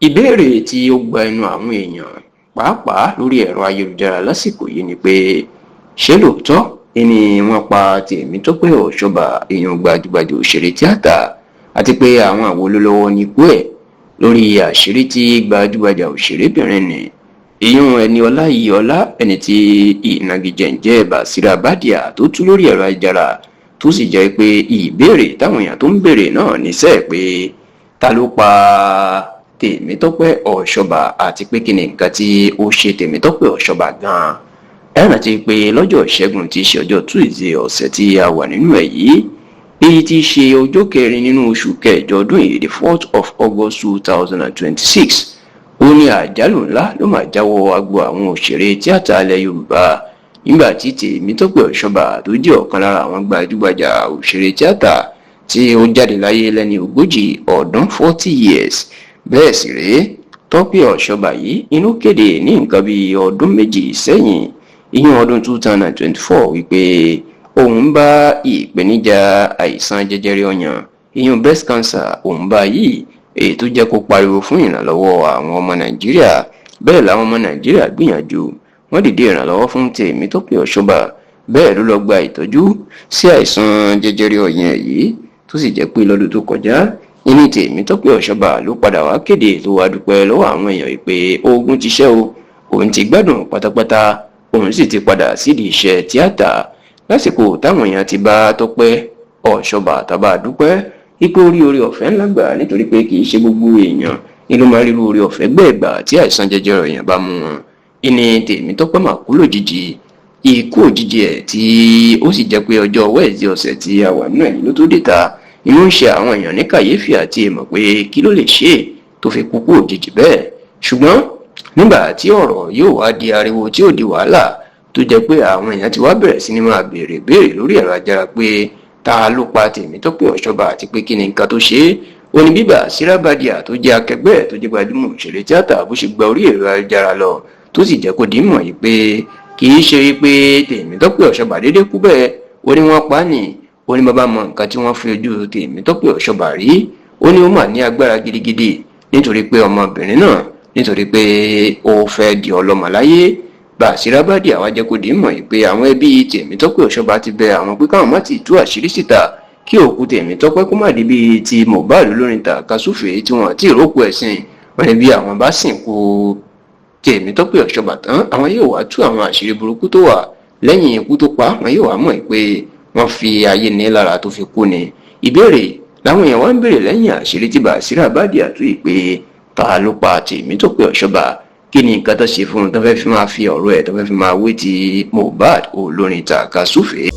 ìbéèrè tí ó gba ẹnu àwọn èèyàn pàápàá lórí ẹ̀rọ ayélujára lásìkò yìí ni pé ṣé lóòótọ́ ni wọ́n pa Tèmítọ́pẹ́ Ọ̀ṣọ́bà, èèyàn gbajúgbajà òṣèré tíátà, àti pé àwọn àwo ló lọ́wọ́ níkú ẹ̀ lórí àṣírí tí gbajúgbajà òṣèrébìnrin ni èèyàn Ẹniọlá Iyìọlá, ẹni tí ìnagijẹ ń jẹ́ Bàsírà Bàdíà, tó tú lórí ẹ̀rọ ayélujára, tó sì jẹ́ pé ìbéèrè táwọn èèyàn tó ń béèrè náà níṣẹ́ pé ta ló pa Tèmítọ́pẹ́ Ọ̀ṣọ́bà àti pé kí ni nǹkan tí ó ṣe Tèmítọ́pẹ́ Ọ̀ṣọ́bà gan-an. ẹ rántí pé lọ́jọ́ ìṣẹ́gun tí í ṣe ọjọ́ Tuesday ọ̀sẹ̀ tí a wà nínú ẹ̀ yìí, èyí tí í ṣe ọjọ́ kẹrin nínú oṣù kẹjọ ọdún yìí, the 4th of August 2026, ó ní àjálù ńlá ló máa jáwọ́ agbo àwọn òṣèré tíátà ilẹ̀ Yorùbá nígbà tí Tèmítọ́pẹ́ Ọ̀ṣọ́bà tó jẹ́ ọ̀kan lára àwọn gbajúgbajà òṣèré tíátà tí ó jáde láyé lẹ́ni ogójì ọdún 40 years. bẹ́ẹ̀ sì rèé, Tọ́pẹ́ Ọ̀ṣọ́bà yìí inú kéde ní nǹkan bíi ọdún méjì sẹ́yìn, ìyẹn ọdún 2024, wípé òun ń bá ìpèníjà àìsàn jẹjẹrẹ ọyàn, ìyẹn breast cancer, òun bá yìí, èyí tó jẹ́ kó pariwo fún ìrànlọ́wọ́ àwọn ọmọ Nàìjíríà. bẹ́ẹ̀ làwọn ọmọ Nàìjíríà gbìyànjú, wọ́n dìde ìrànlọ́wọ́ fún Tèmítọ́pẹ́ Ọ̀ṣọ́bà, bẹ́ẹ̀ ló lọ gba ìtọ́jú sí àìsàn jẹjẹrẹ ọyàn yìí, tó sì jẹ́ pé lọ́dún tó kọjá ní Tèmítọ́pẹ́ Ọ̀ṣọ́bà ló padà wá kéde tó wá dúpẹ́ lọ́wọ́ àwọn èèyàn pé ogun ti ṣẹ́ o, òun ti gbádùn pátápátá, òun sì ti padà sídìí iṣẹ́ tíátà. lásìkò táwọn èèyàn ti bá Tọ́pẹ́ Ọ̀ṣọ́bà tàbá dúpẹ́ ipò orí ọ̀fẹ́ ńlá gbà, nítorí pé kì í ṣe gbogbo èèyàn ni ló máa rí orí ọ̀fẹ́ gbẹ̀gbà tí àìsàn jẹjẹrẹ ọyàn bá mú wọn. ìní Tèmítọ́pẹ́ mà kú lójijì, ikú òjijì ẹ̀ tí ó sì jẹ́ pé ọjọ́ Wednesday ọ̀sẹ̀ tí a wà nínú ẹ̀ ló tó dé ta, inú ń ṣe àwọn èèyàn ní kàyéfì àti ìmọ̀ pé kí ló lè ṣe tó fi kú òjijì bẹ́ẹ̀. ṣùgbọ́n nígbà tí ọ̀rọ̀ yóò wá di ariwo tí ò di wàhálà, tó jẹ́ pé àwọn èèyàn ti wá bẹ̀rẹ̀ sí ni máa béèrè lórí ẹ̀rọ ayélujára pé ta ló pa Tèmítọ́pẹ́ Ọ̀ṣọ́bà àti pé kí ni nǹkan tó ṣe é. ó ní bí Bàsírà Bàdíà tó jẹ́ akẹgbẹ́ ẹ̀ tó jẹ́ gbajúmọ̀ òṣèré tíátà bó ṣe gba orí ẹ̀rọ ayélujára lọ, tó sì jẹ́ kó dìímọ̀ yìí pé kì í ṣe pé Tèmítọ́pẹ́ Ọ̀ṣọ́bà dédé kú bẹ́ẹ̀, ó ní wọ́n pa á nì. ó ní bàbá mọ nǹkan tí wọ́n fi ojú Tèmítọ́pẹ́ Ọ̀ṣọ́bà rí, ó ní ó mà ní agbára gidigidi nítorí pé ọmọbìnrin náà, nítorí pé ó fẹ́ di ọlọ́mọ láyé. Bàsírà Bàdíà wá jẹ́ kó dìímọ̀ yìí pé àwọn ẹbí Tèmítọ́pẹ́ Ọ̀ṣọ́bà ti bẹ àwọn pé káwọn má ti tú àṣírí síta kí òkú Tèmítọ́pẹ́ kó má di bíi ti Mohbad olórin tàkasúfèé tí wọ́n ti rókù ẹ̀sìn. wọ́n ní bí àwọn bá sìnkú Tèmítọ́pẹ́ Ọ̀ṣọ́bà tán, àwọn yóò wá tú àwọn àṣírí burúkú tó wà lẹ́yìn ikú tó pa, wọn yóò wá mọ̀ pé wọ́n fi ayé ní lára tó fi kú ni. ìbéèrè làwọn èèyàn wá ń béèrè lẹ́yìn àṣírí tí Bàsírà Bàdíà tú yìí pé ta ló pa Tèmítọ́pẹ́ Ọ̀ṣọ́bà, kí ni nǹkan tó ṣe fún un tó fẹ́ fi máa fi ọ̀rọ̀ ẹ̀ tó fẹ́ fi máa wé ti Mohbad olórin tàkasúfèé.